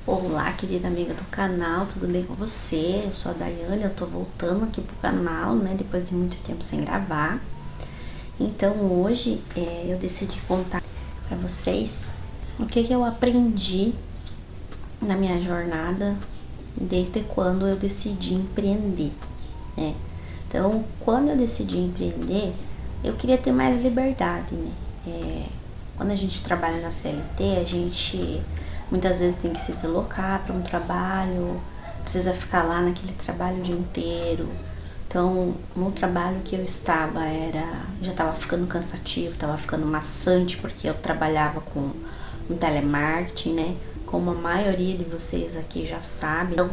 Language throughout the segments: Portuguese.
Olá, querida amiga do canal, tudo bem com você? Eu sou a Daiane, eu tô voltando aqui pro canal, né, depois de muito tempo sem gravar. Então hoje eu decidi contar pra vocês o que eu aprendi na minha jornada desde quando eu decidi empreender, né? Então, quando eu decidi empreender, eu queria ter mais liberdade, né? Quando a gente trabalha na CLT, a gente muitas vezes tem que se deslocar para um trabalho, precisa ficar lá naquele trabalho o dia inteiro. Então, no trabalho que eu estava já estava ficando cansativo, estava ficando maçante, porque eu trabalhava com um telemarketing, né? Como a maioria de vocês aqui já sabe. Então,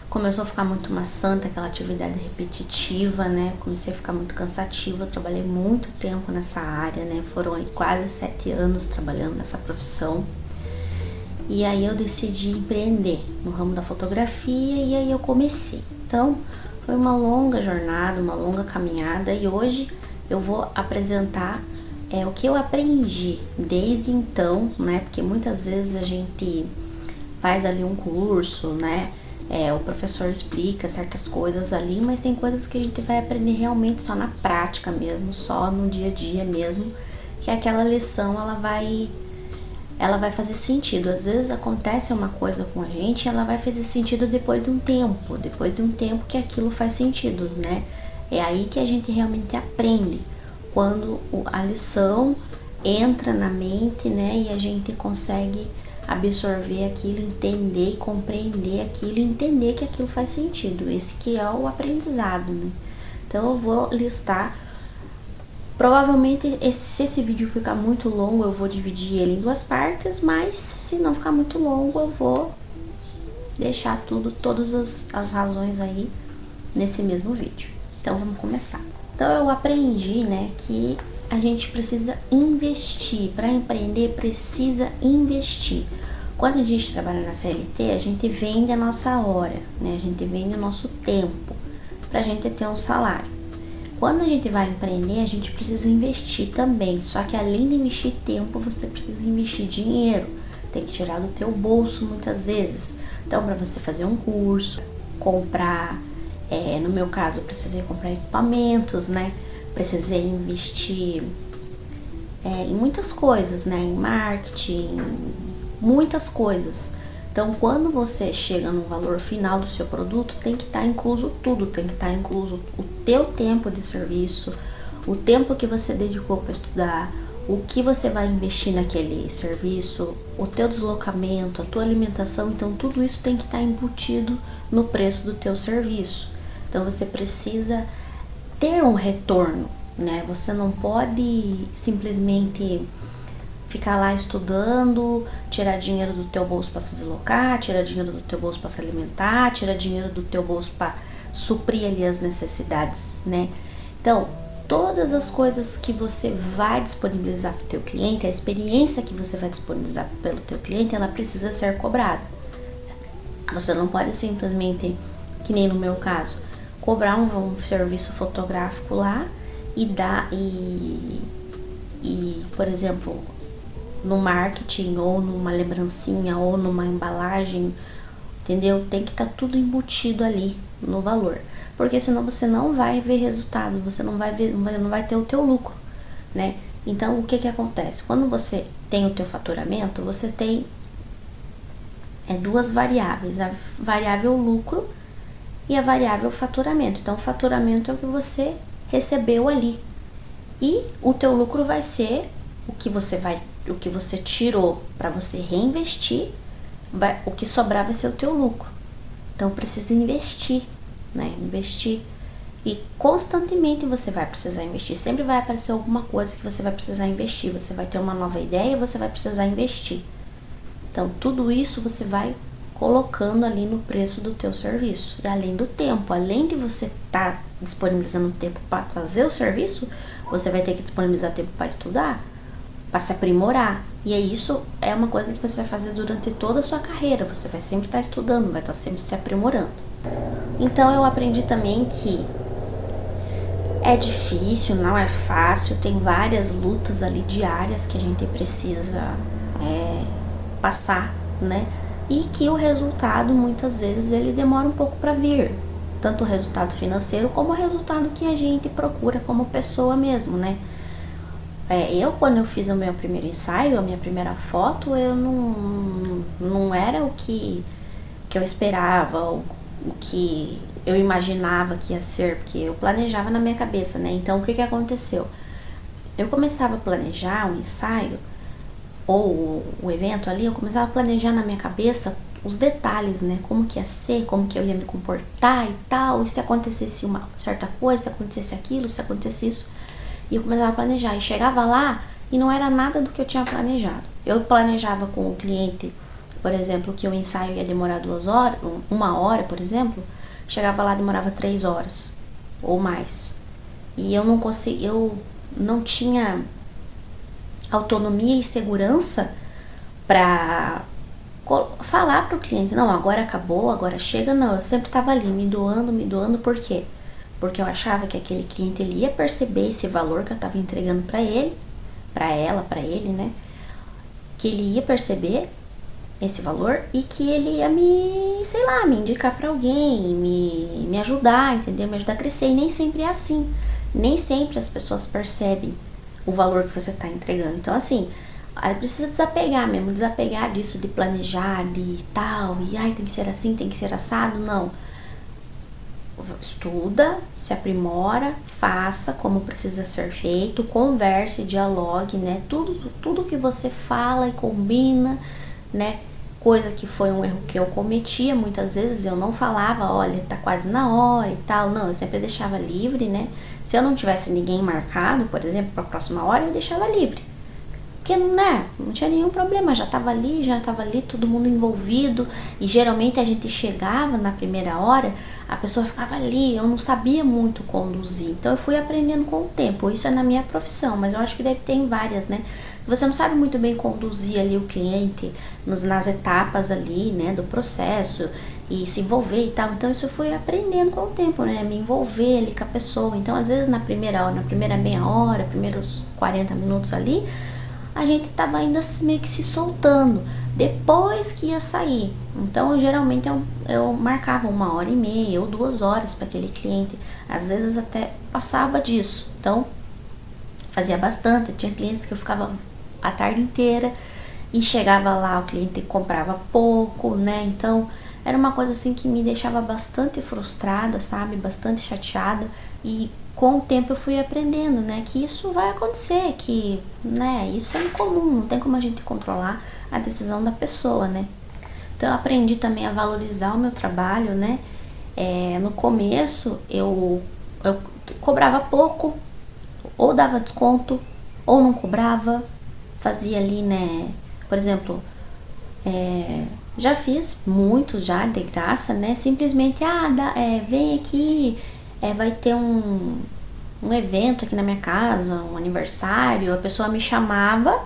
começou a ficar muito maçante, aquela atividade repetitiva, né? Comecei a ficar muito cansativa, eu trabalhei muito tempo nessa área, né? Foram aí quase 7 anos trabalhando nessa profissão. E aí eu decidi empreender no ramo da fotografia e aí eu comecei. Então, foi uma longa jornada, uma longa caminhada e hoje eu vou apresentar o que eu aprendi desde então, né? Porque muitas vezes a gente faz ali um curso, né? O professor explica certas coisas ali, mas tem coisas que a gente vai aprender realmente só na prática mesmo, só no dia a dia mesmo, que aquela lição ela vai fazer sentido. Às vezes acontece uma coisa com a gente e ela vai fazer sentido depois de um tempo que aquilo faz sentido, né? É aí que a gente realmente aprende, quando a lição entra na mente, né? E a gente consegue absorver aquilo, entender e compreender aquilo e entender que aquilo faz sentido. Esse que é o aprendizado, né? Então eu vou listar. Provavelmente, se esse vídeo ficar muito longo, eu vou dividir ele em 2 partes, mas se não ficar muito longo, eu vou deixar todas as razões aí nesse mesmo vídeo. Então, vamos começar. Então, eu aprendi, né, que a gente precisa investir. Para empreender, precisa investir. Quando a gente trabalha na CLT, a gente vende a nossa hora, né, a gente vende o nosso tempo pra gente ter um salário. Quando a gente vai empreender, a gente precisa investir também, só que além de investir tempo, você precisa investir dinheiro, tem que tirar do teu bolso muitas vezes. Então, para você fazer um curso, comprar, no meu caso, eu precisei comprar equipamentos, né? Precisei investir em muitas coisas, né? Em marketing, muitas coisas. Então, quando você chega no valor final do seu produto, tem que estar incluso tudo, tem que estar incluso o teu tempo de serviço, o tempo que você dedicou para estudar, o que você vai investir naquele serviço, o teu deslocamento, a tua alimentação. Então, tudo isso tem que estar embutido no preço do teu serviço. Então, você precisa ter um retorno, né? Você não pode simplesmente ficar lá estudando, tirar dinheiro do teu bolso para se deslocar, tirar dinheiro do teu bolso para se alimentar, tirar dinheiro do teu bolso para suprir ali as necessidades, né? Então, todas as coisas que você vai disponibilizar para o teu cliente, a experiência que você vai disponibilizar pelo teu cliente, ela precisa ser cobrada. Você não pode simplesmente, que nem no meu caso, cobrar um serviço fotográfico lá e dar por exemplo, no marketing ou numa lembrancinha ou numa embalagem, entendeu? Tem que estar tudo embutido ali no valor, porque senão você não vai ver resultado, você não vai ter o teu lucro, né? Então, o que que acontece? Quando você tem o teu faturamento, você tem 2 variáveis, a variável lucro e a variável faturamento. Então, o faturamento é o que você recebeu ali e o teu lucro vai ser o que você tirou para você reinvestir, o que sobrar vai ser o teu lucro. Então precisa investir, né? Investir. E constantemente você vai precisar investir. Sempre vai aparecer alguma coisa que você vai precisar investir. Você vai ter uma nova ideia e você vai precisar investir. Então tudo isso você vai colocando ali no preço do teu serviço. E além do tempo, além de você estar disponibilizando tempo para fazer o serviço, você vai ter que disponibilizar tempo para estudar, para se aprimorar. E isso é uma coisa que você vai fazer durante toda a sua carreira. Você vai sempre estar estudando, vai estar sempre se aprimorando. Então eu aprendi também que é difícil, não é fácil, tem várias lutas ali diárias que a gente precisa passar, né? e que o resultado muitas vezes ele demora um pouco para vir, tanto o resultado financeiro como o resultado que a gente procura como pessoa mesmo, né? Quando eu fiz o meu primeiro ensaio, a minha primeira foto, eu não era o que eu esperava, o que eu imaginava que ia ser, porque eu planejava na minha cabeça, né? Então, o que aconteceu? Eu começava a planejar um ensaio, ou o evento ali, eu começava a planejar na minha cabeça os detalhes, né? Como que ia ser, como que eu ia me comportar e tal, e se acontecesse uma certa coisa, se acontecesse aquilo, se acontecesse isso. E eu começava a planejar, e chegava lá e não era nada do que eu tinha planejado. Eu planejava com o cliente, por exemplo, que o ensaio ia demorar 2 horas, 1 hora, por exemplo, chegava lá, demorava 3 horas ou mais. E eu não tinha autonomia e segurança para falar pro cliente, não, agora acabou, agora chega, não. Eu sempre tava ali me doando, por quê? Porque eu achava que aquele cliente ele ia perceber esse valor que eu tava entregando para ele, para ela, para ele, né? Que ele ia perceber esse valor e que ele ia me indicar para alguém, me ajudar, entendeu? Me ajudar a crescer. E nem sempre é assim. Nem sempre as pessoas percebem o valor que você tá entregando. Então, assim, aí precisa desapegar mesmo, desapegar disso de planejar, de tal, e tem que ser assim, tem que ser assado, não. Estuda, se aprimora, faça como precisa ser feito, converse, dialogue, né? Tudo que você fala e combina, né? Coisa que foi um erro que eu cometia, muitas vezes eu não falava, olha, tá quase na hora e tal, não, eu sempre deixava livre, né? Se eu não tivesse ninguém marcado, por exemplo, para a próxima hora, eu deixava livre. Porque, né, não tinha nenhum problema, já tava ali, todo mundo envolvido. E geralmente a gente chegava na primeira hora, a pessoa ficava ali, eu não sabia muito conduzir. Então eu fui aprendendo com o tempo, isso é na minha profissão, mas eu acho que deve ter em várias, né? Você não sabe muito bem conduzir ali o cliente nas etapas ali, né, do processo e se envolver e tal. Então isso eu fui aprendendo com o tempo, né, me envolver ali com a pessoa. Então às vezes na primeira meia hora, primeiros 40 minutos ali, a gente tava ainda meio que se soltando, depois que ia sair. Então, geralmente eu marcava 1h30 ou 2 horas para aquele cliente, às vezes até passava disso. Então, fazia bastante. Tinha clientes que eu ficava a tarde inteira e chegava lá, o cliente comprava pouco, né? Então, era uma coisa assim que me deixava bastante frustrada, sabe? Bastante chateada. E com o tempo eu fui aprendendo, né, que isso vai acontecer, que, né, isso é incomum, não tem como a gente controlar a decisão da pessoa, né. Então eu aprendi também a valorizar o meu trabalho, né. No começo eu cobrava pouco, ou dava desconto, ou não cobrava, fazia ali, né, por exemplo, já fiz muito já de graça, né, simplesmente, vem aqui, vai ter um evento aqui na minha casa, um aniversário, a pessoa me chamava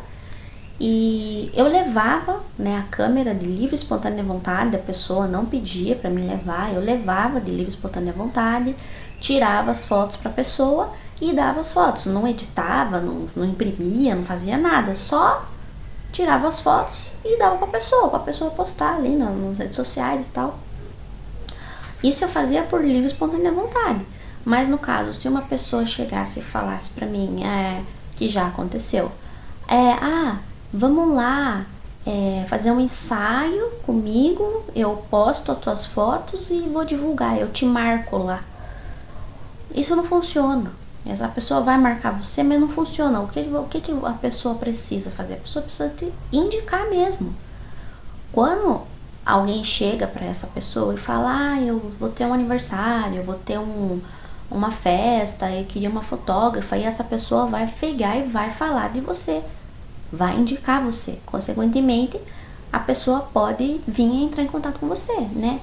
e eu levava, né, a câmera de livre e espontânea vontade, a pessoa não pedia para me levar, eu levava de livre e espontânea vontade, tirava as fotos para a pessoa e dava as fotos, não editava, não imprimia, não fazia nada, só tirava as fotos e dava para a pessoa postar ali nas redes sociais e tal. Isso eu fazia por livre e espontânea vontade. Mas no caso, se uma pessoa chegasse e falasse pra mim, que já aconteceu, vamos lá, fazer um ensaio comigo, eu posto as tuas fotos e vou divulgar, eu te marco lá. Isso não funciona. Essa pessoa vai marcar você, mas não funciona. O que a pessoa precisa fazer? A pessoa precisa te indicar mesmo. Quando alguém chega para essa pessoa e fala, eu vou ter um aniversário, eu vou ter uma festa, eu queria uma fotógrafa, e essa pessoa vai pegar e vai falar de você, vai indicar você. Consequentemente, a pessoa pode vir e entrar em contato com você, né?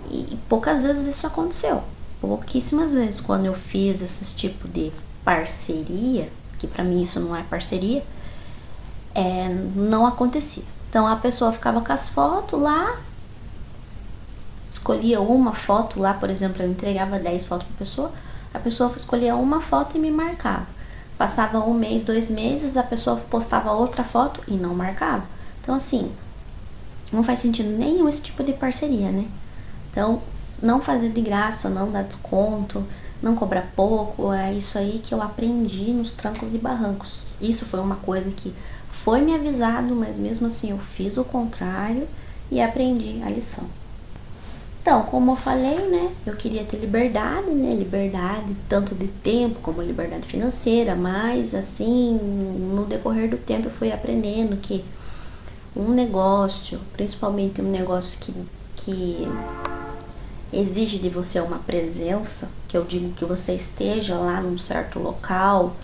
E poucas vezes isso aconteceu, pouquíssimas vezes. Quando eu fiz esse tipo de parceria, que para mim isso não é parceria, não acontecia. Então a pessoa ficava com as fotos lá, escolhia uma foto lá, por exemplo, eu entregava 10 fotos pra pessoa, a pessoa escolhia uma foto e me marcava. Passava 1 mês, 2 meses, a pessoa postava outra foto e não marcava. Então assim, não faz sentido nenhum esse tipo de parceria, né? Então, não fazer de graça, não dar desconto, não cobrar pouco, é isso aí que eu aprendi nos trancos e barrancos. Isso foi uma coisa que foi me avisado, mas mesmo assim eu fiz o contrário e aprendi a lição. Então, como eu falei, né, eu queria ter liberdade, né, liberdade tanto de tempo como liberdade financeira, mas assim, no decorrer do tempo eu fui aprendendo que um negócio, principalmente um negócio que exige de você uma presença, que eu digo que você esteja lá num certo local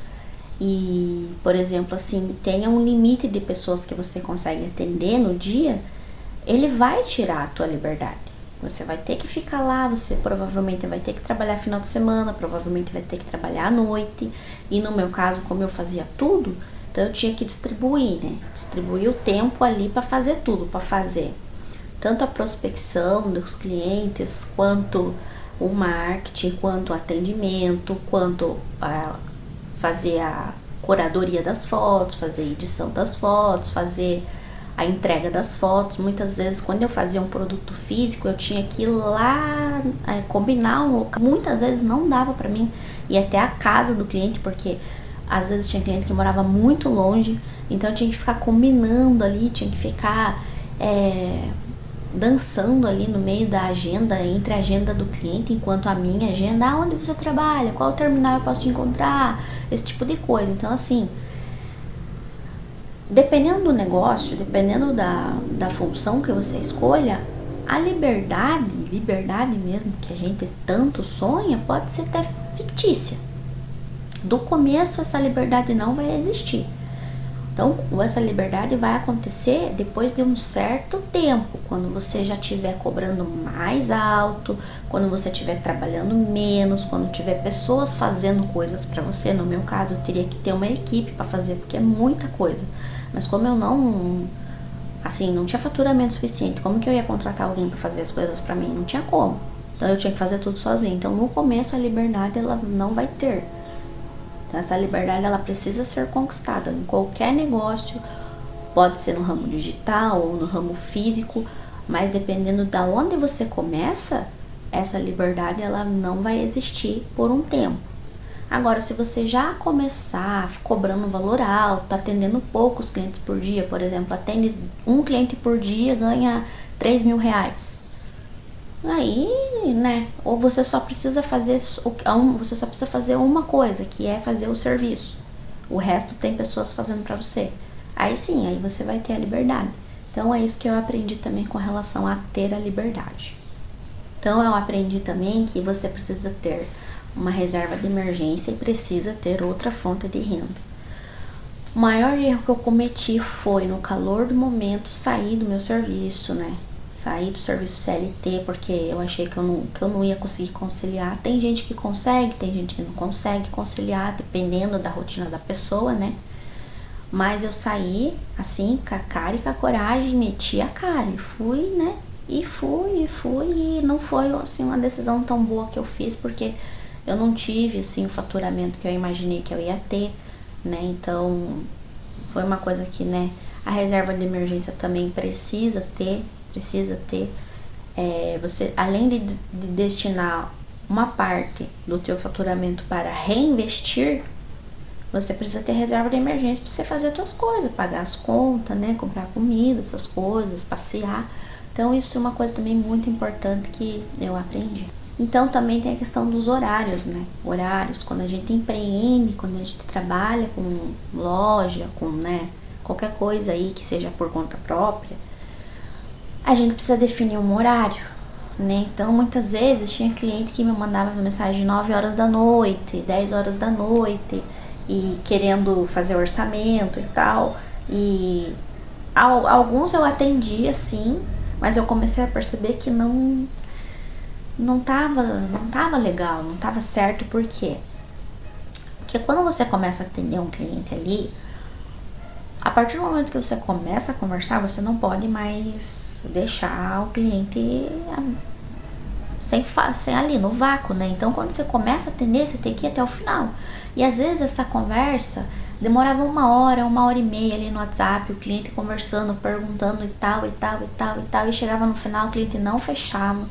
e, por exemplo, assim, tenha um limite de pessoas que você consegue atender no dia, ele vai tirar a tua liberdade. Você vai ter que ficar lá, você provavelmente vai ter que trabalhar final de semana, provavelmente vai ter que trabalhar à noite. E no meu caso, como eu fazia tudo, então eu tinha que distribuir, né? Distribuir o tempo ali para fazer tudo, para fazer tanto a prospecção dos clientes, quanto o marketing, quanto o atendimento, quanto fazer a curadoria das fotos, fazer a edição das fotos, fazer a entrega das fotos. Muitas vezes, quando eu fazia um produto físico, eu tinha que ir lá combinar um local. Muitas vezes não dava para mim ir até a casa do cliente, porque às vezes tinha cliente que morava muito longe, então eu tinha que ficar combinando ali, tinha que ficar dançando ali no meio da agenda, entre a agenda do cliente, enquanto a minha agenda, onde você trabalha, qual terminal eu posso te encontrar, esse tipo de coisa. Então, assim, dependendo do negócio, dependendo da função que você escolha, a liberdade mesmo que a gente tanto sonha, pode ser até fictícia. Do começo, essa liberdade não vai existir. Então, essa liberdade vai acontecer depois de um certo tempo, quando você já estiver cobrando mais alto, quando você estiver trabalhando menos, quando tiver pessoas fazendo coisas para você. No meu caso, eu teria que ter uma equipe para fazer, porque é muita coisa. Mas como eu não tinha faturamento suficiente, como que eu ia contratar alguém para fazer as coisas para mim? Não tinha como. Então, eu tinha que fazer tudo sozinha. Então, no começo, a liberdade ela não vai ter. Então, essa liberdade ela precisa ser conquistada em qualquer negócio, pode ser no ramo digital ou no ramo físico, mas dependendo de onde você começa, essa liberdade ela não vai existir por um tempo. Agora, se você já começar cobrando um valor alto, atendendo poucos clientes por dia, por exemplo, atende um cliente por dia, ganha 3 mil reais. Aí, né, ou você só precisa fazer uma coisa, que é fazer o serviço. O resto tem pessoas fazendo pra você. Aí sim, aí você vai ter a liberdade. Então é isso que eu aprendi também com relação a ter a liberdade. Então eu aprendi também que você precisa ter uma reserva de emergência e precisa ter outra fonte de renda. O maior erro que eu cometi foi, no calor do momento, sair do meu serviço, né? Saí do serviço CLT porque eu achei que eu não ia conseguir conciliar. Tem gente que consegue, tem gente que não consegue conciliar, dependendo da rotina da pessoa, né? Mas eu saí, assim, com a cara e com a coragem, meti a cara e fui, né? E não foi, assim, uma decisão tão boa que eu fiz, porque eu não tive, assim, o faturamento que eu imaginei que eu ia ter, né? Então, foi uma coisa que, né? A reserva de emergência também precisa ter. Você, além de destinar uma parte do teu faturamento para reinvestir, você precisa ter reserva de emergência para você fazer as tuas coisas, pagar as contas, né, comprar comida, essas coisas, passear. Então isso é uma coisa também muito importante que eu aprendi. Então também tem a questão dos horários, né? Horários, quando a gente empreende, quando a gente trabalha com loja, com, né, qualquer coisa aí que seja por conta própria, a gente precisa definir um horário, né? Então, muitas vezes, tinha cliente que me mandava mensagem 9 horas da noite, 10 horas da noite, e querendo fazer orçamento e tal. E alguns eu atendia, sim, mas eu comecei a perceber que não tava legal, não tava certo. Por quê? Porque quando você começa a atender um cliente ali, a partir do momento que você começa a conversar, você não pode mais deixar o cliente sem ali, no vácuo, né? Então, quando você começa a atender, você tem que ir até o final. E às vezes essa conversa Demorava 1 hora e meia ali no WhatsApp, o cliente conversando, perguntando e tal, e tal, e tal, e tal, e chegava no final, o cliente não fechava.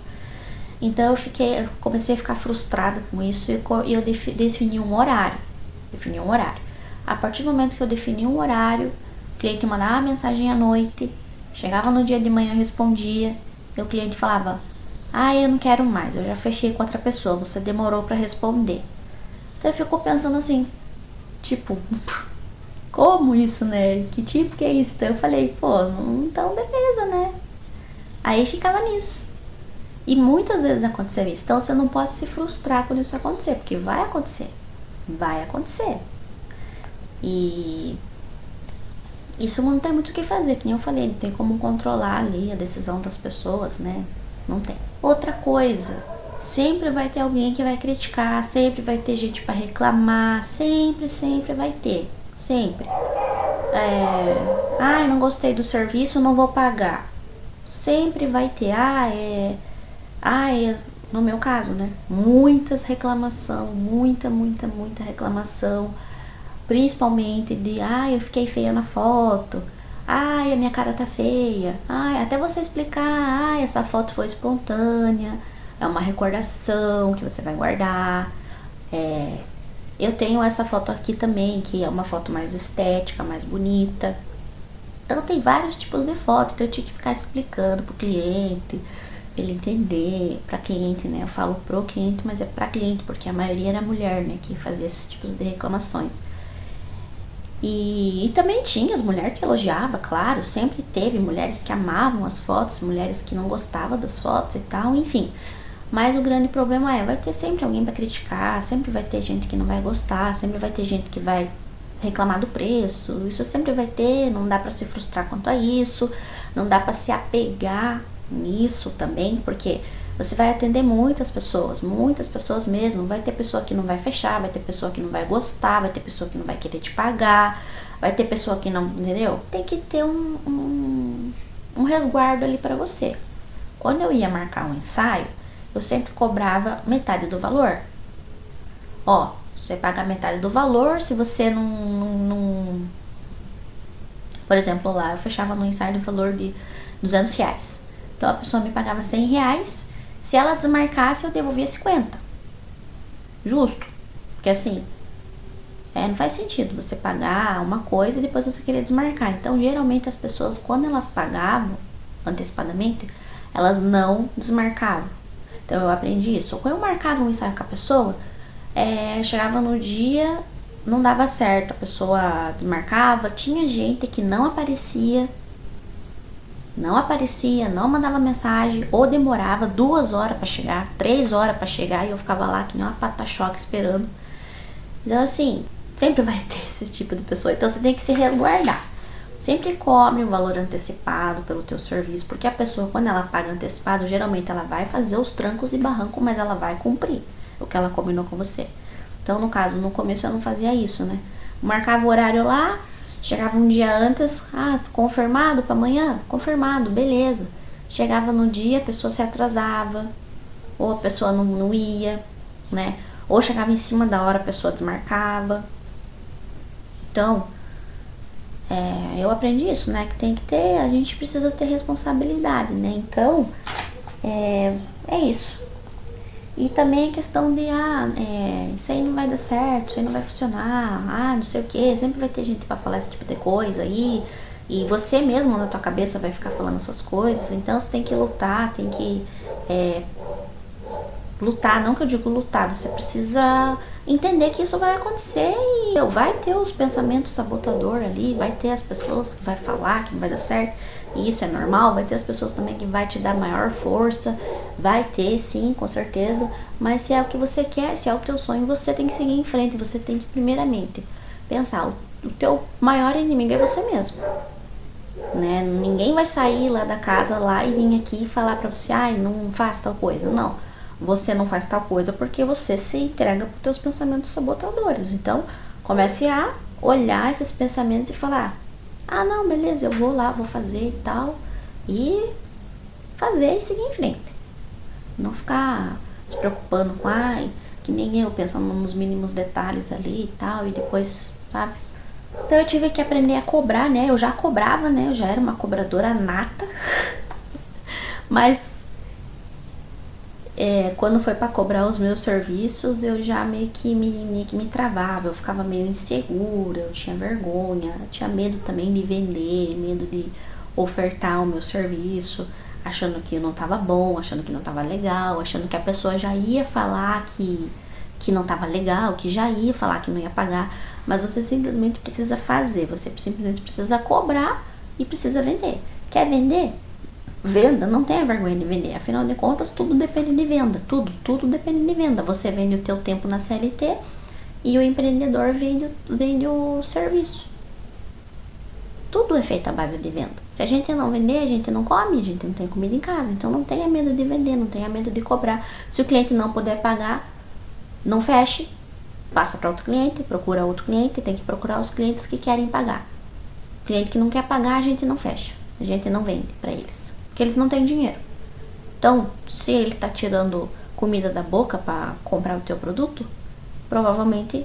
Então eu comecei a ficar frustrada com isso e eu defini um horário. A partir do momento que eu defini um horário, o cliente mandava uma mensagem à noite, chegava no dia de manhã, eu respondia, e o cliente falava: eu não quero mais, eu já fechei com outra pessoa, você demorou para responder. Então eu fico pensando assim, tipo, como isso, né? Que tipo que é isso? Então eu falei, pô, então beleza, né? Aí ficava nisso. E muitas vezes aconteceu isso. Então você não pode se frustrar quando isso acontecer, porque vai acontecer. Vai acontecer. E isso não tem muito o que fazer, que nem eu falei, não tem como controlar ali a decisão das pessoas, né? Não tem. Outra coisa, sempre vai ter alguém que vai criticar, sempre vai ter gente para reclamar, sempre vai ter. Sempre. Eu não gostei do serviço, não vou pagar. Sempre vai ter. No meu caso, né? Muita reclamação. Principalmente de, eu fiquei feia na foto. A minha cara tá feia. Até você explicar, essa foto foi espontânea. É uma recordação que você vai guardar. Eu tenho essa foto aqui também, que é uma foto mais estética, mais bonita. Então tem vários tipos de foto, então eu tinha que ficar explicando pro cliente, pra ele entender, pra cliente, né? Eu falo pro cliente, mas é pra cliente, porque a maioria era mulher, né, que fazia esses tipos de reclamações. E também tinha as mulheres que elogiavam, claro, sempre teve mulheres que amavam as fotos, mulheres que não gostavam das fotos e tal, enfim. Mas o grande problema vai ter sempre alguém pra criticar, sempre vai ter gente que não vai gostar, sempre vai ter gente que vai reclamar do preço, isso sempre vai ter, não dá pra se frustrar quanto a isso, não dá pra se apegar nisso também, porque você vai atender muitas pessoas mesmo, vai ter pessoa que não vai fechar, vai ter pessoa que não vai gostar, vai ter pessoa que não vai querer te pagar, vai ter pessoa que não, entendeu? Tem que ter um resguardo ali pra você. Quando eu ia marcar um ensaio, eu sempre cobrava metade do valor. Você paga metade do valor, se você não... Por exemplo, lá eu fechava no ensaio no valor de R$200. Então a pessoa me pagava R$100, se ela desmarcasse eu devolvia 50. Justo. Porque assim, não faz sentido você pagar uma coisa e depois você querer desmarcar. Então geralmente as pessoas, quando elas pagavam antecipadamente, elas não desmarcavam. Então eu aprendi isso. Quando eu marcava um ensaio com a pessoa, chegava no dia, não dava certo, a pessoa desmarcava, tinha gente que não aparecia, não mandava mensagem, ou demorava 2 horas pra chegar, 3 horas pra chegar, e eu ficava lá que nem uma pata-choque esperando. Então assim, sempre vai ter esse tipo de pessoa, então você tem que se resguardar. Sempre cobre o valor antecipado pelo teu serviço, porque a pessoa, quando ela paga antecipado, geralmente ela vai fazer os trancos e barrancos, mas ela vai cumprir o que ela combinou com você. Então, no caso, no começo eu não fazia isso, né? Marcava o horário lá, chegava um dia antes, confirmado para amanhã? Confirmado, beleza. Chegava no dia, a pessoa se atrasava, ou a pessoa não ia, né? Ou chegava em cima da hora, a pessoa desmarcava. Então, eu aprendi isso, né? Que a gente precisa ter responsabilidade, né? Então, é isso. E também a questão de, isso aí não vai dar certo, isso aí não vai funcionar, não sei o que, sempre vai ter gente pra falar esse tipo de coisa aí, e você mesmo na tua cabeça vai ficar falando essas coisas, então você tem que lutar, lutar, não que eu digo lutar, você precisa entender que isso vai acontecer e vai ter os pensamentos sabotador ali, vai ter as pessoas que vai falar que não vai dar certo, e isso é normal, vai ter as pessoas também que vai te dar maior força, vai ter sim, com certeza, mas se é o que você quer, se é o teu sonho, você tem que seguir em frente, você tem que primeiramente pensar, o teu maior inimigo é você mesmo, né? Ninguém vai sair lá da casa lá e vir aqui e falar pra você, não faz tal coisa, não. Você não faz tal coisa porque você se entrega para os teus pensamentos sabotadores. Então, comece a olhar esses pensamentos e falar, não, beleza, eu vou lá, vou fazer e tal. E fazer e seguir em frente. Não ficar se preocupando com, que nem eu, pensando nos mínimos detalhes ali e tal. E depois, sabe? Então eu tive que aprender a cobrar, né? Eu já cobrava, né? Eu já era uma cobradora nata. Mas quando foi para cobrar os meus serviços, eu já meio que me travava, eu ficava meio insegura, eu tinha vergonha, tinha medo também de vender, medo de ofertar o meu serviço, achando que não tava bom, achando que não tava legal, achando que a pessoa já ia falar que não tava legal, que já ia falar que não ia pagar, mas você simplesmente precisa fazer, você simplesmente precisa cobrar e precisa vender. Quer vender? Venda, não tenha vergonha de vender. Afinal de contas, tudo depende de venda. Tudo depende de venda. Você vende o teu tempo na CLT e o empreendedor vende o serviço. Tudo é feito à base de venda. Se a gente não vender, a gente não come, a gente não tem comida em casa. Então não tenha medo de vender, não tenha medo de cobrar. Se o cliente não puder pagar, não feche. Passa para outro cliente, procura outro cliente. Tem que procurar os clientes que querem pagar. O cliente que não quer pagar, a gente não fecha. A gente não vende para eles. Porque eles não têm dinheiro. Então, se ele tá tirando comida da boca para comprar o teu produto, provavelmente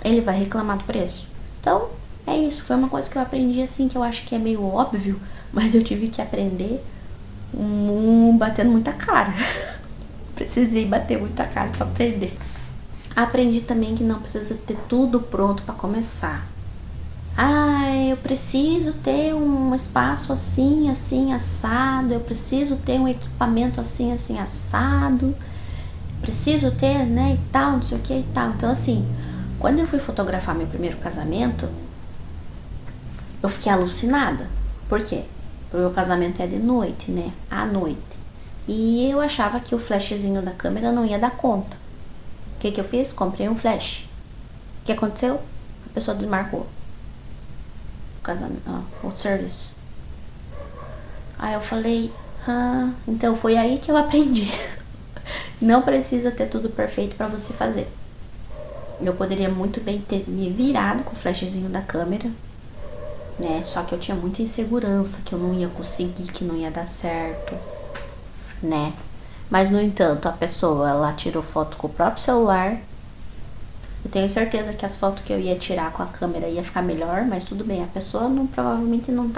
ele vai reclamar do preço. Então, é isso. Foi uma coisa que eu aprendi assim, que eu acho que é meio óbvio, mas eu tive que aprender batendo muita cara. Precisei bater muita cara para aprender. Aprendi também que não precisa ter tudo pronto para começar. Eu preciso ter um espaço assim, assim, assado, eu preciso ter um equipamento assim, assim, assado, preciso ter, né, e tal, não sei o que e tal. Então, assim, quando eu fui fotografar meu primeiro casamento, eu fiquei alucinada. Por quê? Porque o casamento é de noite, né, à noite. E eu achava que o flashzinho da câmera não ia dar conta. O que eu fiz? Comprei um flash. O que aconteceu? A pessoa desmarcou o serviço. Aí eu falei, então foi aí que eu aprendi. Não precisa ter tudo perfeito para você fazer. Eu poderia muito bem ter me virado com o flashzinho da câmera, né? Só que eu tinha muita insegurança, que eu não ia conseguir, que não ia dar certo, né? Mas no entanto, a pessoa, ela tirou foto com o próprio celular. Eu tenho certeza que as fotos que eu ia tirar com a câmera ia ficar melhor, mas tudo bem, a pessoa provavelmente não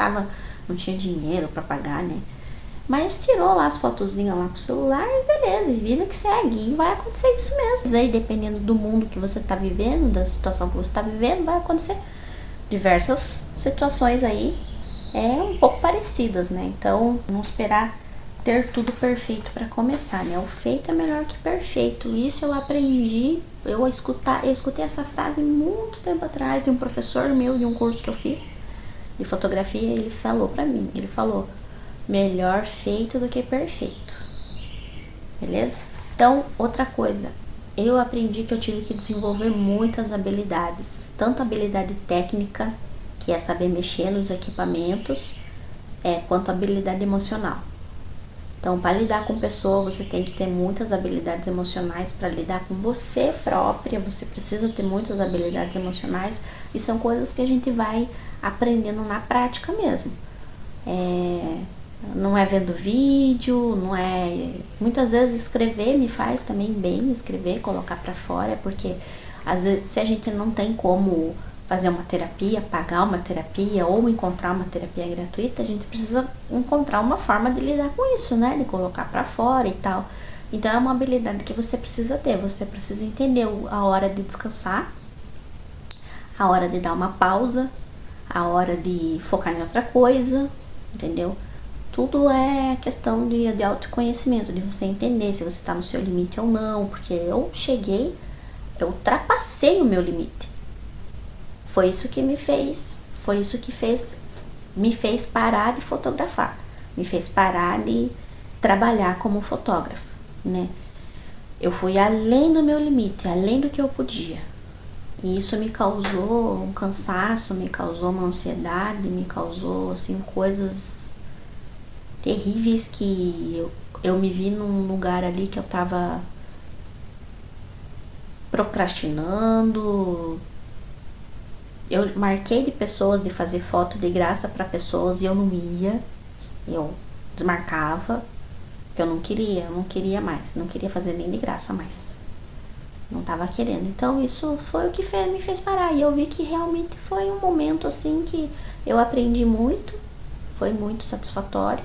tinha dinheiro para pagar, né? Mas tirou lá as fotozinhas lá com o celular e beleza, e vida que segue, e vai acontecer isso mesmo. Aí, dependendo do mundo que você tá vivendo, da situação que você tá vivendo, vai acontecer diversas situações aí, um pouco parecidas, né? Então, não esperar ter tudo perfeito para começar, né? O feito é melhor que perfeito. Isso eu aprendi, eu escutei essa frase muito tempo atrás de um professor meu de um curso que eu fiz de fotografia. Ele falou pra mim, melhor feito do que perfeito. Beleza? Então, outra coisa, eu aprendi que eu tive que desenvolver muitas habilidades, tanto habilidade técnica, que é saber mexer nos equipamentos, quanto habilidade emocional. Então, para lidar com pessoa, você tem que ter muitas habilidades emocionais. Para lidar com você própria, você precisa ter muitas habilidades emocionais. E são coisas que a gente vai aprendendo na prática mesmo. Não é vendo vídeo, não é... Muitas vezes escrever me faz também bem, escrever, colocar para fora, porque às vezes, se a gente não tem como fazer uma terapia, pagar uma terapia ou encontrar uma terapia gratuita, a gente precisa encontrar uma forma de lidar com isso, né? De colocar pra fora e tal. Então é uma habilidade que você precisa ter. Você precisa entender a hora de descansar, a hora de dar uma pausa, a hora de focar em outra coisa, entendeu? Tudo é questão de autoconhecimento, de você entender se você tá no seu limite ou não, porque eu ultrapassei o meu limite. Foi isso que me fez parar de fotografar, me fez parar de trabalhar como fotógrafa, né? Eu fui além do meu limite, além do que eu podia. E isso me causou um cansaço, me causou uma ansiedade, me causou, assim, coisas terríveis que eu me vi num lugar ali que eu tava procrastinando. Eu marquei de pessoas de fazer foto de graça para pessoas e eu não ia. Eu desmarcava, porque eu não queria mais, não queria fazer nem de graça mais. não tava querendo. Então isso foi o que me fez parar. E eu vi que realmente foi um momento assim que eu aprendi muito, foi muito satisfatório.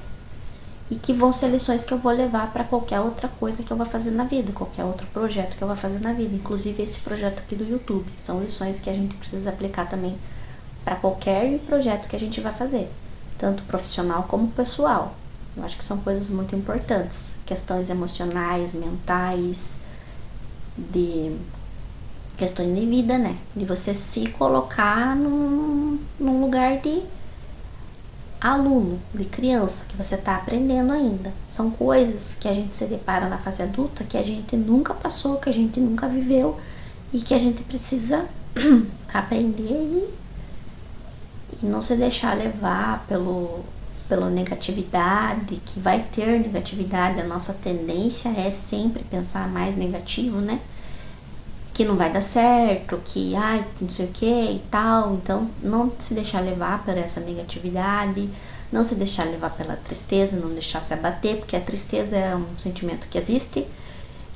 E que vão ser lições que eu vou levar para qualquer outra coisa que eu vou fazer na vida, qualquer outro projeto que eu vou fazer na vida, inclusive esse projeto aqui do YouTube. São lições que a gente precisa aplicar também para qualquer projeto que a gente vai fazer, tanto profissional como pessoal. Eu acho que são coisas muito importantes, questões emocionais, mentais, de questões de vida, né? De você se colocar num lugar de aluno, de criança, que você tá aprendendo ainda. São coisas que a gente se depara na fase adulta que a gente nunca passou, que a gente nunca viveu e que a gente precisa aprender e não se deixar levar pela negatividade, que vai ter negatividade. A nossa tendência é sempre pensar mais negativo, né? Que não vai dar certo, que não sei o que e tal. Então não se deixar levar por essa negatividade, não se deixar levar pela tristeza, não deixar se abater, porque a tristeza é um sentimento que existe,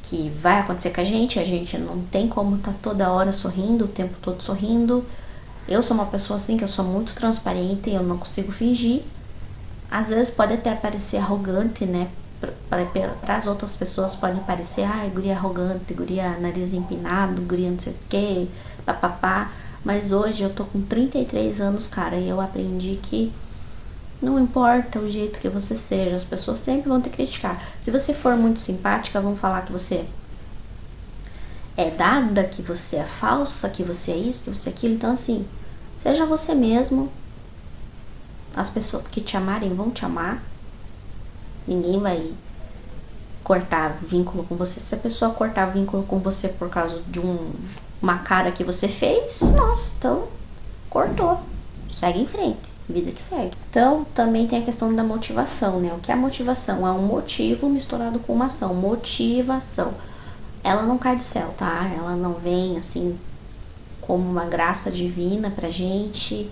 que vai acontecer com a gente não tem como estar toda hora sorrindo, o tempo todo sorrindo. Eu sou uma pessoa assim, que eu sou muito transparente, eu não consigo fingir. Às vezes pode até parecer arrogante, né? Para as outras pessoas pode parecer, guria arrogante, guria nariz empinado, guria não sei o que, papapá. Mas hoje eu tô com 33 anos, cara, e eu aprendi que não importa o jeito que você seja, as pessoas sempre vão te criticar. Se você for muito simpática, vão falar que você é dada, que você é falsa, que você é isso, que você é aquilo. Então assim, seja você mesmo. As pessoas que te amarem vão te amar. Ninguém vai cortar vínculo com você. Se a pessoa cortar vínculo com você por causa de uma cara que você fez, nossa, então cortou. Segue em frente, vida que segue. Então, também tem a questão da motivação, né? O que é a motivação? É um motivo misturado com uma ação. Motivação. Ela não cai do céu, tá? Ela não vem, assim, como uma graça divina pra gente.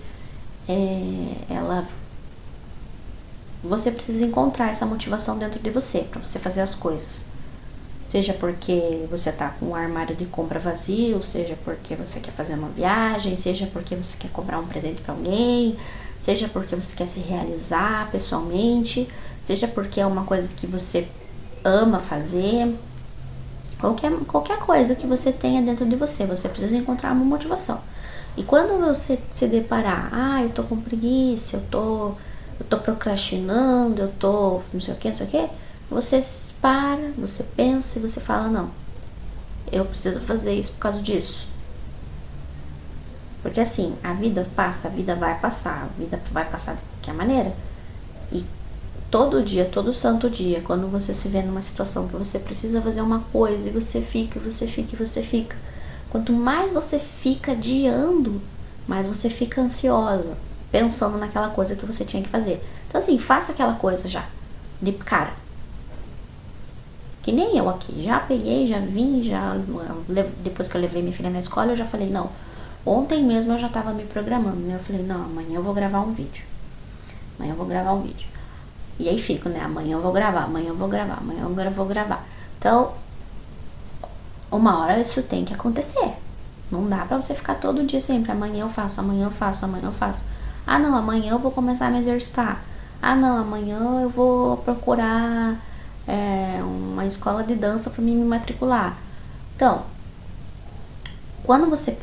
Você precisa encontrar essa motivação dentro de você, para você fazer as coisas. Seja porque você tá com um armário de compra vazio, seja porque você quer fazer uma viagem, seja porque você quer comprar um presente para alguém, seja porque você quer se realizar pessoalmente, seja porque é uma coisa que você ama fazer. Qualquer coisa que você tenha dentro de você, você precisa encontrar uma motivação. E quando você se deparar, eu tô com preguiça, eu tô procrastinando, eu tô não sei o que, você para, você pensa e você fala, não, eu preciso fazer isso por causa disso. Porque assim, a vida passa, a vida vai passar de qualquer maneira. E todo dia, todo santo dia, quando você se vê numa situação que você precisa fazer uma coisa e você fica. Quanto mais você fica adiando, mais você fica ansiosa, pensando naquela coisa que você tinha que fazer. Então assim, faça aquela coisa já, de cara. Que nem eu aqui, já peguei, já vim, depois que eu levei minha filha na escola, eu já falei, não, ontem mesmo eu já tava me programando, né? Eu falei, não, amanhã eu vou gravar um vídeo. E aí fico, né? Amanhã eu vou gravar. Então, uma hora isso tem que acontecer. Não dá pra você ficar todo dia sempre, amanhã eu faço. Ah, não, amanhã eu vou começar a me exercitar. Ah, não, amanhã eu vou procurar uma escola de dança pra mim me matricular. Então, quando você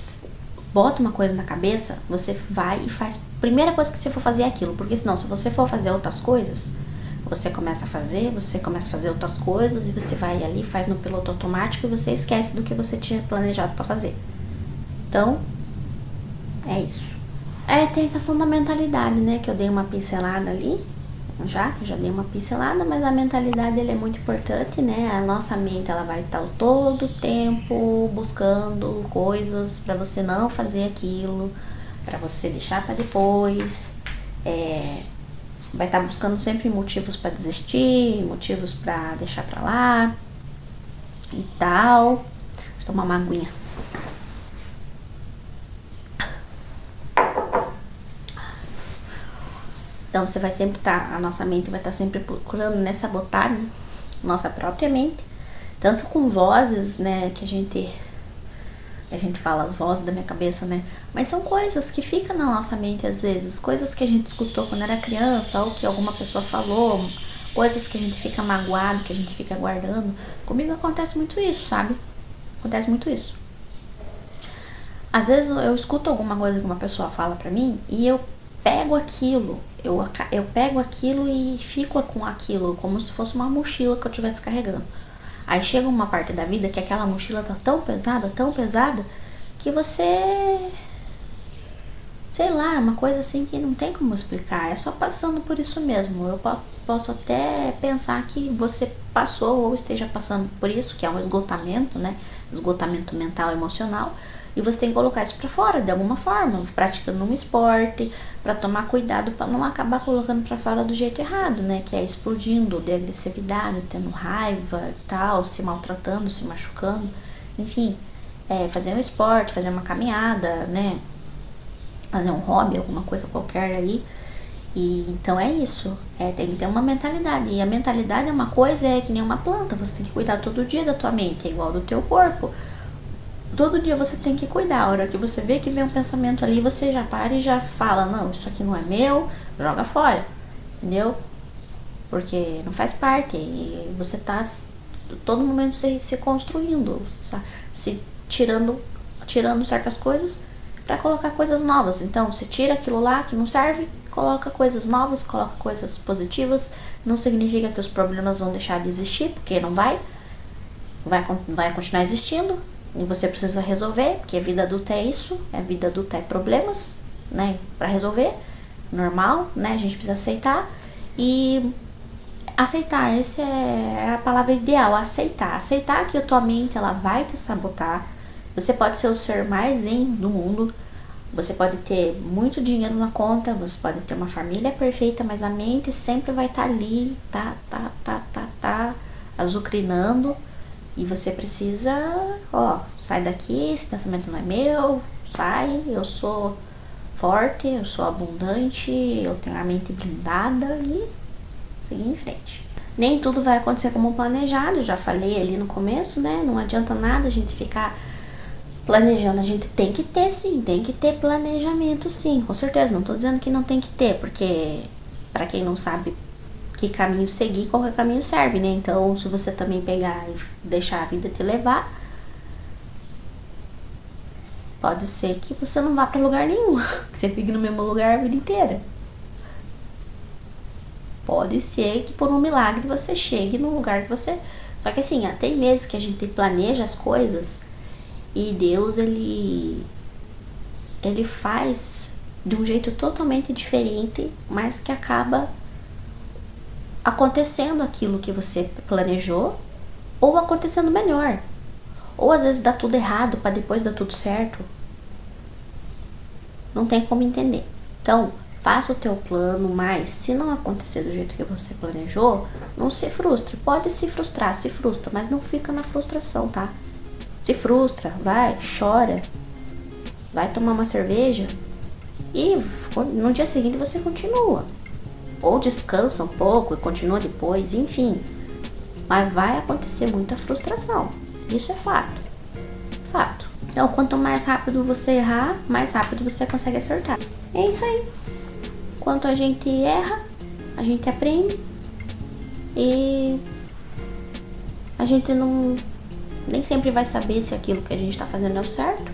bota uma coisa na cabeça, você vai e faz. Primeira coisa que você for fazer é aquilo, porque senão, se você for fazer outras coisas, você começa a fazer outras coisas e você vai ali, faz no piloto automático e você esquece do que você tinha planejado pra fazer. Então, é isso. Tem a questão da mentalidade, né, que eu dei uma pincelada ali, que eu já dei uma pincelada, mas a mentalidade ela é muito importante, né? A nossa mente ela vai estar todo o tempo buscando coisas para você não fazer aquilo, para você deixar para depois. Vai estar buscando sempre motivos para desistir, motivos para deixar para lá e tal. Vou tomar uma aguinha. Então você vai sempre a nossa mente vai estar sempre procurando, né, sabotar, né, nossa própria mente, tanto com vozes, né, que a gente A gente fala as vozes da minha cabeça, né? Mas são coisas que ficam na nossa mente às vezes, coisas que a gente escutou quando era criança, ou que alguma pessoa falou, coisas que a gente fica magoado, que a gente fica guardando. Comigo acontece muito isso, sabe? Acontece muito isso. Às vezes eu escuto alguma coisa que uma pessoa fala pra mim e eu pego aquilo, eu pego aquilo e fico com aquilo, como se fosse uma mochila que eu estivesse carregando. Aí chega uma parte da vida que aquela mochila tá tão pesada, que você, sei lá, é uma coisa assim que não tem como explicar, é só passando por isso mesmo. Eu posso até pensar que você passou ou esteja passando por isso, que é um esgotamento, né? Esgotamento mental, emocional. E você tem que colocar isso pra fora de alguma forma, praticando um esporte, pra tomar cuidado pra não acabar colocando pra fora do jeito errado, né? Que é explodindo de agressividade, tendo raiva e tal, se maltratando, se machucando. Enfim, fazer um esporte, fazer uma caminhada, né? Fazer um hobby, alguma coisa qualquer aí. E então é isso, tem que ter uma mentalidade. E a mentalidade é uma coisa, que nem uma planta, você tem que cuidar todo dia da tua mente, é igual do teu corpo. Todo dia você tem que cuidar. A hora que você vê que vem um pensamento ali, você já para e já fala, não, isso aqui não é meu, joga fora, entendeu? Porque não faz parte. E você tá todo momento se construindo, se tirando certas coisas para colocar coisas novas. Então, você tira aquilo lá que não serve, coloca coisas novas, coloca coisas positivas. Não significa que os problemas vão deixar de existir, porque não vai continuar existindo. E você precisa resolver, porque a vida adulta é isso, a vida adulta é problemas, né, pra resolver, normal, né, a gente precisa aceitar. E aceitar, essa é a palavra ideal, aceitar que a tua mente, ela vai te sabotar. Você pode ser o ser mais zen do mundo, você pode ter muito dinheiro na conta, você pode ter uma família perfeita, mas a mente sempre vai estar ali, azucrinando. E você precisa, sai daqui, esse pensamento não é meu, sai, eu sou forte, eu sou abundante, eu tenho a mente blindada e seguir em frente. Nem tudo vai acontecer como planejado, já falei ali no começo, né? Não adianta nada a gente ficar planejando, a gente tem que ter sim, tem que ter planejamento sim, com certeza. Não tô dizendo que não tem que ter, porque pra quem não sabe que caminho seguir, qualquer caminho serve, né? Então, se você também pegar e deixar a vida te levar, pode ser que você não vá pra lugar nenhum, que você fique no mesmo lugar a vida inteira. Pode ser que por um milagre você chegue no lugar que você... Só que assim, tem meses que a gente planeja as coisas e Deus, ele faz de um jeito totalmente diferente, mas que acaba acontecendo aquilo que você planejou, ou acontecendo melhor, ou às vezes dá tudo errado para depois dar tudo certo. Não tem como entender. Então, faça o teu plano, mas se não acontecer do jeito que você planejou, não se frustre. Pode se frustrar, se frustra, mas não fica na frustração, tá? Se frustra, vai, chora, vai tomar uma cerveja e no dia seguinte você continua. Ou descansa um pouco e continua depois, enfim. Mas vai acontecer muita frustração. Isso é fato. Fato. Então, quanto mais rápido você errar, mais rápido você consegue acertar. É isso aí. Quanto a gente erra, a gente aprende. E a gente nem sempre vai saber se aquilo que a gente tá fazendo é o certo.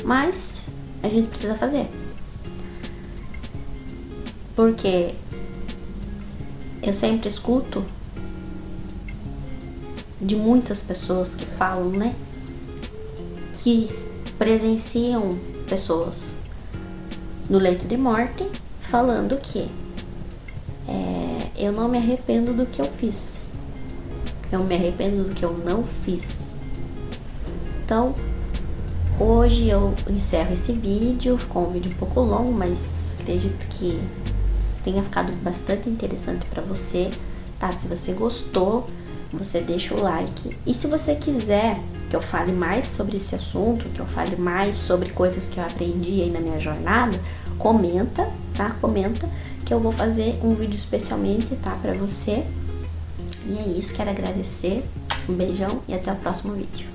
Mas a gente precisa fazer. Porque eu sempre escuto de muitas pessoas que falam, né? Que presenciam pessoas no leito de morte falando que eu não me arrependo do que eu fiz. Eu me arrependo do que eu não fiz. Então, hoje eu encerro esse vídeo. Ficou um vídeo um pouco longo, mas acredito que tenha ficado bastante interessante para você, tá? Se você gostou, você deixa o like. E se você quiser que eu fale mais sobre esse assunto, que eu fale mais sobre coisas que eu aprendi aí na minha jornada, comenta, tá? Comenta que eu vou fazer um vídeo especialmente, tá? Pra você. E é isso, quero agradecer. Um beijão e até o próximo vídeo.